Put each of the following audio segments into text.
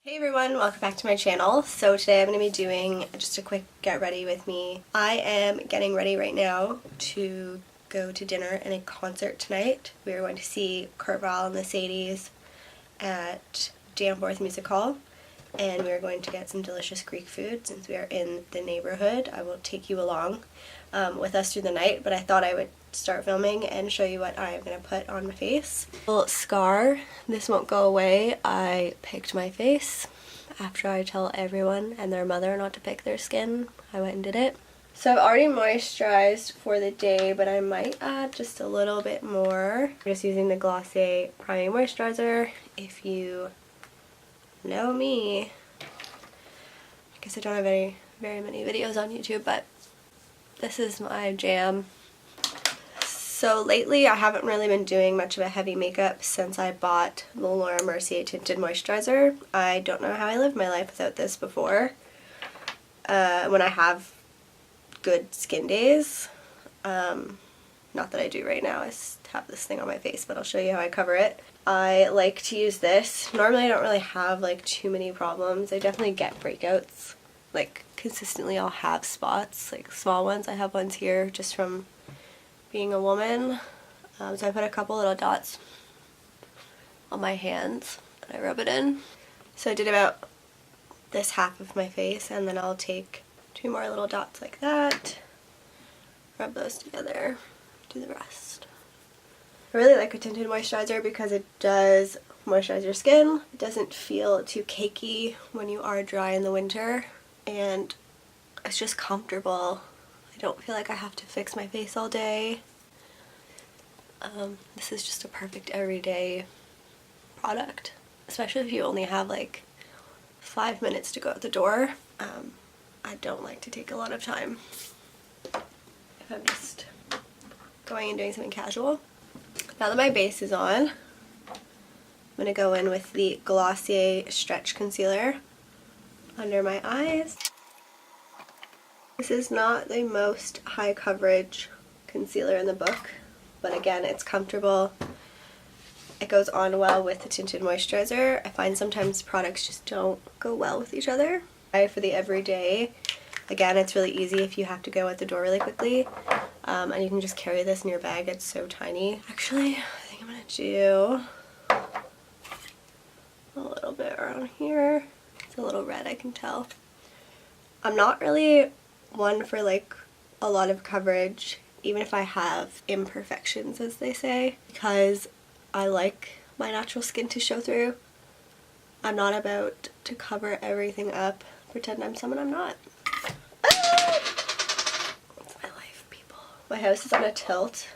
Hey everyone, welcome back to my channel. So today I'm going to be doing just a quick get ready with me. I am getting ready right now to go to dinner and a concert tonight. We are going to see Grwm and the Sadies at Danforth Music Hall, and we are going to get some delicious Greek food since we are in the neighborhood. I will take you along with us through the night, but I thought I would start filming and show you what I am going to put on my face. Little scar. This won't go away. I picked my face after I tell everyone and their mother not to pick their skin. I went and did it. So I've already moisturized for the day, but I might add just a little bit more. I'm just using the Glossier Priming Moisturizer. If you know me, I guess I don't have very many videos on YouTube, but this is my jam. So lately I haven't really been doing much of a heavy makeup since I bought the Laura Mercier Tinted Moisturizer. I don't know how I lived my life without this before. When I have good skin days. Not that I do right now, I just have this thing on my face, but I'll show you how I cover it. I like to use this. Normally I don't really have like too many problems. I definitely get breakouts. Like consistently I'll have spots, like small ones. I have ones here just from being a woman. So I put a couple little dots on my hands and I rub it in. So I did about this half of my face, and then I'll take two more little dots like that, rub those together, do the rest. I really like a tinted moisturizer because it does moisturize your skin. It doesn't feel too cakey when you are dry in the winter, and it's just comfortable. I don't feel like I have to fix my face all day. This is just a perfect everyday product, especially if you only have like 5 minutes to go out the door. I don't like to take a lot of time if I'm just going and doing something casual. Now that my base is on, I'm going to go in with the Glossier Stretch Concealer under my eyes. This is not the most high coverage concealer in the book, but again, it's comfortable. It goes on well with the tinted moisturizer. I find sometimes products just don't go well with each other. For the everyday, again, it's really easy if you have to go out the door really quickly, and you can just carry this in your bag. It's so tiny. Actually, I think I'm going to do a little bit around here. It's a little red, I can tell. I'm not really one for like a lot of coverage, even if I have imperfections, as they say, because I like my natural skin to show through. I'm not about to cover everything up, pretend I'm someone I'm not. Ah! That's my life, people. My house is on a tilt.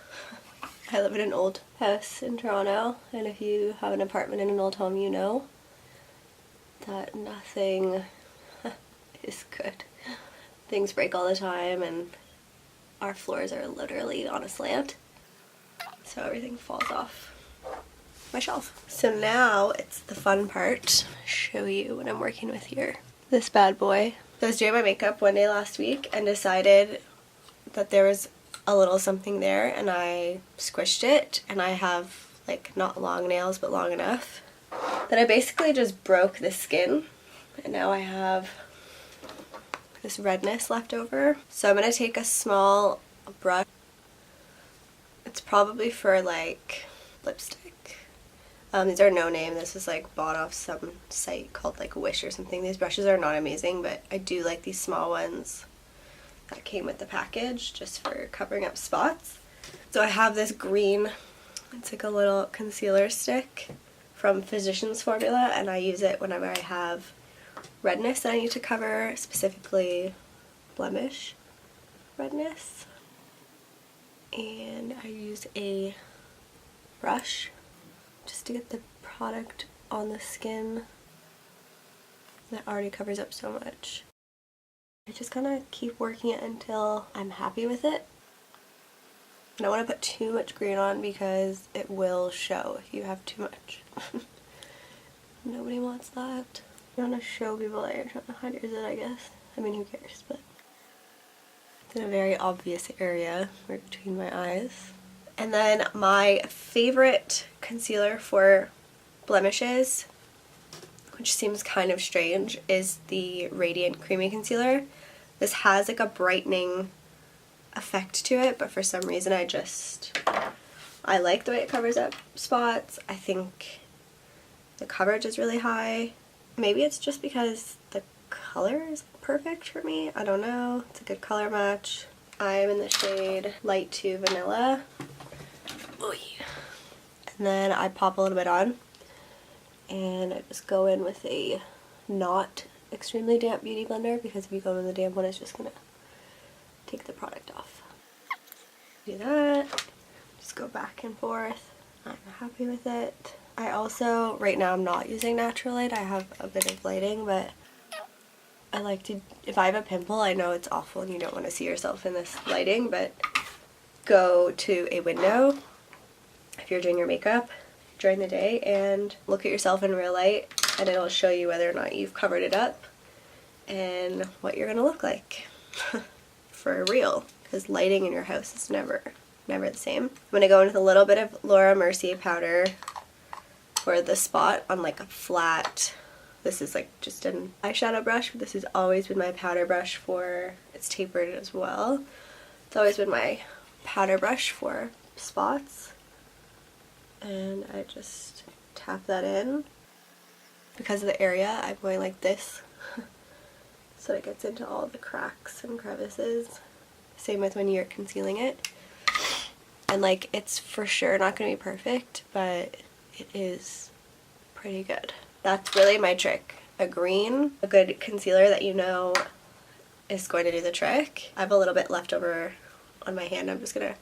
I live in an old house in Toronto, and if you have an apartment in an old home, you know that nothing is good. Things break all the time, and our floors are literally on a slant, so everything falls off my shelf. So now it's the fun part. Show you what I'm working with here. This bad boy. So I was doing my makeup one day last week and decided that there was a little something there, and I squished it, and I have like not long nails but long enough that I basically just broke the skin, and now I have this redness left over. So I'm going to take a small brush. It's probably for like lipstick. These are no name. This is like bought off some site called like Wish or something. These brushes are not amazing, but I do like these small ones that came with the package just for covering up spots. So I have this green, it's like a little concealer stick from Physicians Formula, and I use it whenever I have redness that I need to cover, specifically blemish redness. And I use a brush just to get the product on the skin that already covers up so much. I just kind of keep working it until I'm happy with it. I don't want to put too much green on because it will show if you have too much. Nobody wants that. You want to show people that you're trying to hide yours, I guess. I mean, who cares, but it's in a very obvious area right between my eyes. And then my favorite concealer for blemishes which seems kind of strange, is the Radiant Creamy Concealer. This has like a brightening effect to it, but for some reason I like the way it covers up spots. I think the coverage is really high. Maybe it's just because the color is perfect for me. I don't know. It's a good color match. I'm in the shade Light 2 Vanilla. Oy. And then I pop a little bit on. And I just go in with a not extremely damp beauty blender, because if you go in the damp one, it's just going to take the product off. Do that. Just go back and forth. I'm happy with it. I also, right now I'm not using natural light. I have a bit of lighting, but I like to, if I have a pimple, I know it's awful and you don't want to see yourself in this lighting, but go to a window if you're doing your makeup during the day and look at yourself in real light, and it'll show you whether or not you've covered it up and what you're going to look like for real, because lighting in your house is never the same. I'm going to go in with a little bit of Laura Mercier powder for the spot on like a flat, this is like just an eyeshadow brush, but this has always been my powder brush for, it's tapered as well. It's always been my powder brush for spots. And I just tap that in. Because of the area, I'm going like this so it gets into all the cracks and crevices. Same with when you're concealing it. And like, it's for sure not going to be perfect, but it is pretty good. That's really my trick. A green, a good concealer that you know is going to do the trick. I have a little bit left over on my hand. I'm just going to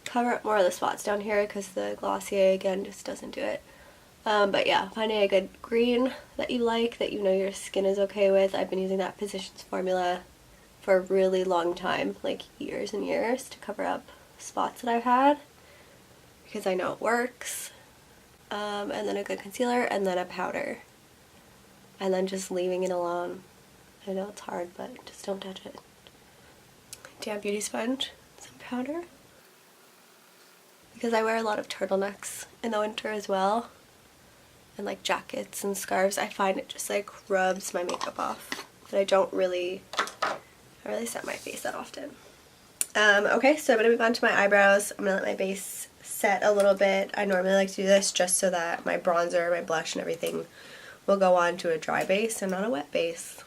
cover up more of the spots down here because the Glossier again just doesn't do it. But yeah, finding a good green that you like, that you know your skin is okay with. I've been using that Physicians Formula for a really long time, like years and years, to cover up spots that I've had because I know it works. And then a good concealer, and then a powder, and then just leaving it alone. I know it's hard, but just don't touch it. Damp beauty sponge, some powder, because I wear a lot of turtlenecks in the winter as well, and like jackets and scarves. I find it just like rubs my makeup off, but I don't really set my face that often. Okay, so I'm going to move on to my eyebrows. I'm going to let my base set a little bit. I normally like to do this just so that my bronzer, my blush, and everything will go on to a dry base and not a wet base.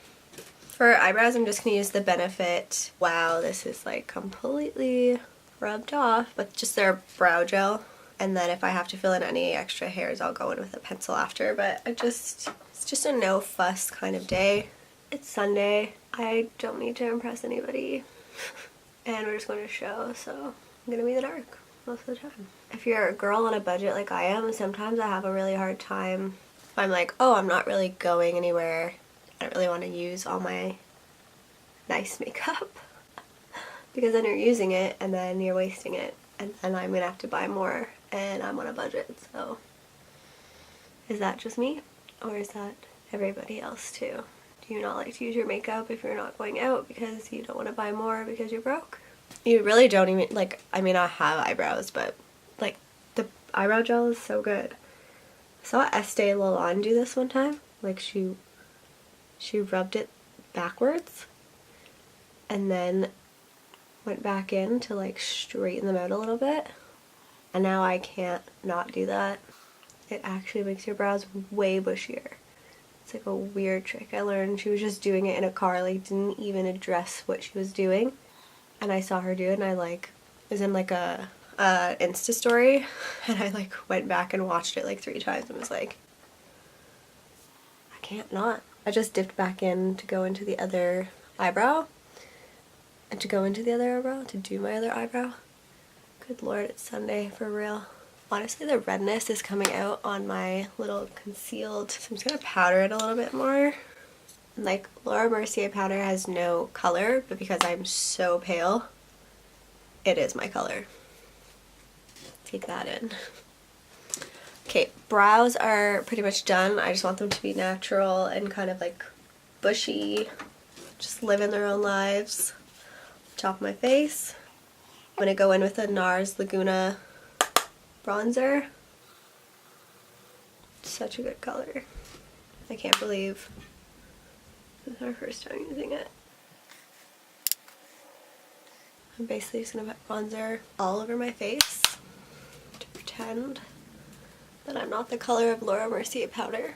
For eyebrows, I'm just going to use the Benefit. Wow, this is like completely rubbed off, but just their brow gel. And then if I have to fill in any extra hairs, I'll go in with a pencil after. But it's just a no fuss kind of day. It's Sunday. I don't need to impress anybody. And we're just going to show, so I'm going to be in the dark most of the time. If you're a girl on a budget like I am, sometimes I have a really hard time. If I'm like, oh, I'm not really going anywhere, I don't really want to use all my nice makeup. Because then you're using it and then you're wasting it, and then I'm going to have to buy more, and I'm on a budget. So is that just me, or is that everybody else too? Do you not like to use your makeup if you're not going out because you don't want to buy more because you're broke? You really don't even, like, I mean, I have eyebrows, but like the eyebrow gel is so good. I saw Estee Lauder do this one time. Like she rubbed it backwards and then went back in to like straighten them out a little bit. And now I can't not do that. It actually makes your brows way bushier. It's like a weird trick I learned. She was just doing it in a car, like didn't even address what she was doing. And I saw her do it, and I like was in like a Insta story, and I like went back and watched it like 3 times and was like, I can't not. I just dipped back in to go into the other eyebrow, and to go into the other eyebrow, to do my other eyebrow. Good lord, it's Sunday for real. Honestly, the redness is coming out on my little concealed, so I'm just gonna powder it a little bit more. And like, Laura Mercier powder has no color, but because I'm so pale, it is my color. Take that in. Okay, brows are pretty much done. I just want them to be natural and kind of like bushy, just living their own lives. Top of my face. I'm gonna go in with a NARS Laguna bronzer. Such a good color. I can't believe this is our first time using it. I'm basically just gonna put bronzer all over my face to pretend that I'm not the color of Laura Mercier powder.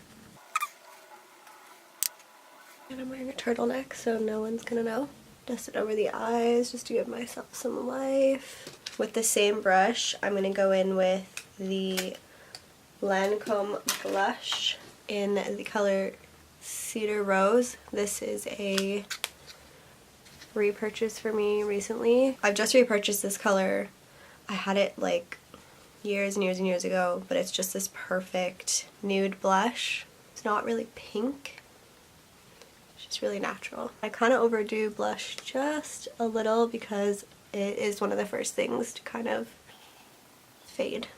And I'm wearing a turtleneck so no one's gonna know. Dust it over the eyes just to give myself some life. With the same brush, I'm gonna go in with the Lancome blush in the color Cedar Rose. This is a repurchase for me recently. I've just repurchased this color. I had it like years and years and years ago, but it's just this perfect nude blush. It's not really pink. It's just really natural. I kind of overdo blush just a little because it is one of the first things to kind of fade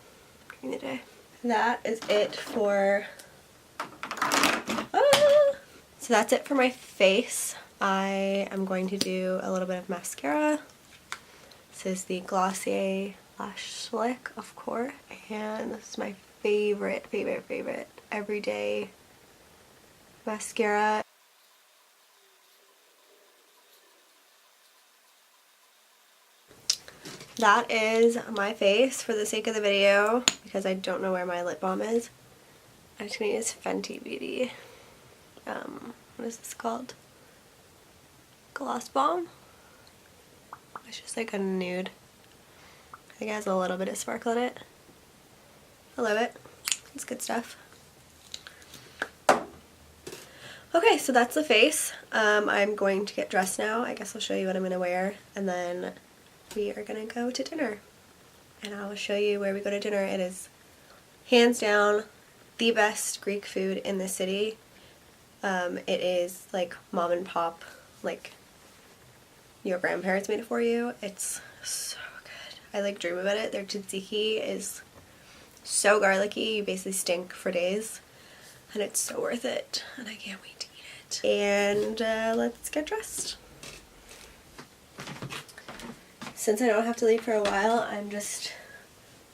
during the day. That is it for... So that's it for my face. I am going to do a little bit of mascara. This is the Glossier Lash Slick, of course. And this is my favorite everyday mascara. That is my face for the sake of the video, because I don't know where my lip balm is. I'm just going to use Fenty Beauty. What is this called? Gloss Balm? It's just like a nude. I think it has a little bit of sparkle in it. I love it. It's good stuff. Okay, so that's the face. I'm going to get dressed now. I guess I'll show you what I'm going to wear, and then we are going to go to dinner. And I will show you where we go to dinner. It is hands down the best Greek food in the city. It is like mom and pop, like your grandparents made it for you. It's so good. I like dream about it. Their tzatziki is so garlicky, you basically stink for days, and it's so worth it, and I can't wait to eat it. And let's get dressed. Since I don't have to leave for a while, I'm just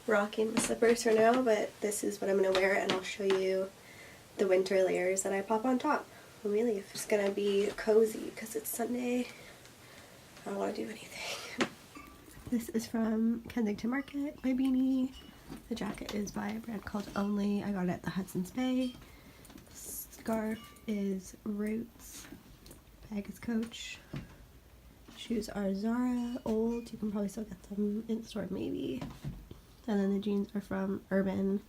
rocking the slippers for now, but this is what I'm going to wear, and I'll show you the winter layers that I pop on top when we leave. It's going to be cozy because it's Sunday. I don't want to do anything. This is from Kensington Market, my beanie. The jacket is by a brand called Only. I got it at the Hudson's Bay. Scarf is Roots. Bag is Coach. Shoes are Zara, old. You can probably still get them in the store maybe. And then the jeans are from Urban.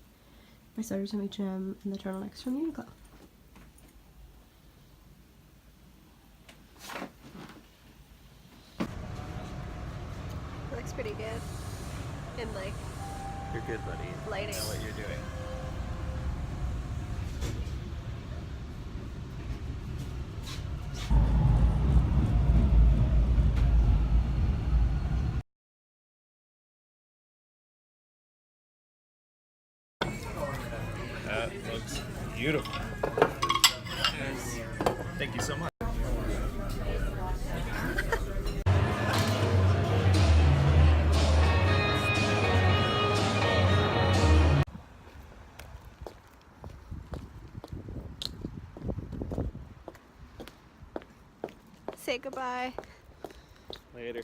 My sweater's from H&M, and the turtleneck's from Uniqlo. Looks pretty good. And like, you're good, buddy. Lighting. I know what you're doing. That looks beautiful. Yes. Thank you so much. Say goodbye. Later.